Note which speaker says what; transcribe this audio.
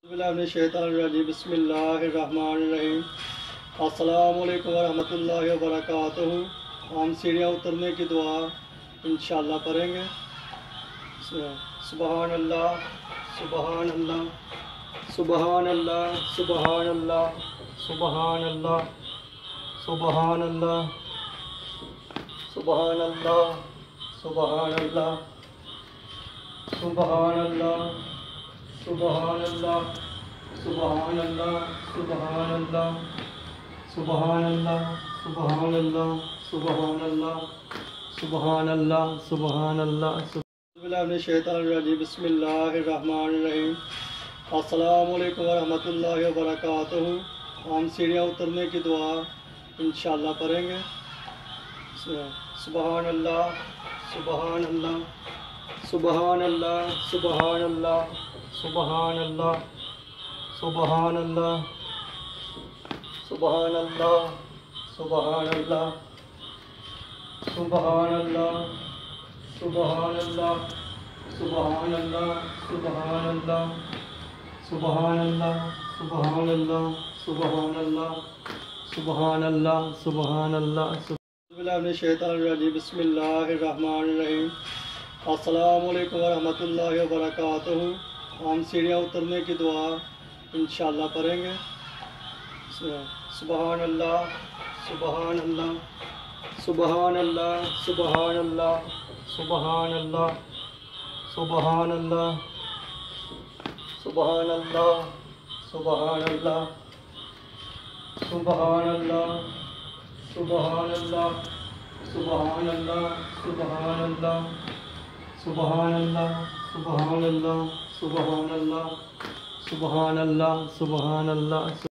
Speaker 1: بسم اللہ الرحمن الرحیم۔ السلام علیکم ورحمۃ اللہ وبرکاتہ۔ ہم سیڑھیاں اترنے کی دعا انشاءاللہ پڑھیں گے۔ سبحان اللہ، سبحان اللہ، سبحان اللہ، سبحان اللہ، سبحان اللہ، سبحان اللہ، سبحان اللہ، سبحان اللہ، سبحان اللہ، سبحان اللہ، سبحان اللہ، سبحان اللہ، سبحان اللہ، سبحان اللہ، سبحان اللہ، سبحان اللہ، سبحان اللہ۔ بسم اللہ الرحمن الرحیم۔ السلام علیکم ورحمۃ اللہ وبرکاتہ۔ ہم سیڑھیاں اترنے کی دعا انشاءاللہ پڑھیں گے۔ سبحان اللہ، سبحان اللہ، سبحان اللہ، سبحان اللہ، سبحان اللہ، سبحان اللہ، سبحان اللہ، سبحان اللہ، سبحان اللہ، سبحان اللہ، سبحان اللہ، سبحان اللہ، سبحان اللہ، سبحان اللہ، سبحان اللہ، سبحان اللہ، سبحان اللہ۔ بسم اللہ الرحمن الرحیم۔ السلام علیکم ورحمۃ اللہ وبرکاتہ۔ ہم سیڑھیاں اترنے کی دعا انشاءاللہ پڑھیں گے۔ سبحان اللہ، سبحان اللہ، سبحان اللہ، سبحان اللہ، سبحان اللہ، سبحان اللہ، سبحان اللہ، سبحان اللہ، سبحان اللہ، سبحان اللہ، سبحان اللہ، سبحان اللہ، سبحان اللہ، سبحان اللہ، سبحان اللہ، سبحان اللہ، سبحان اللہ۔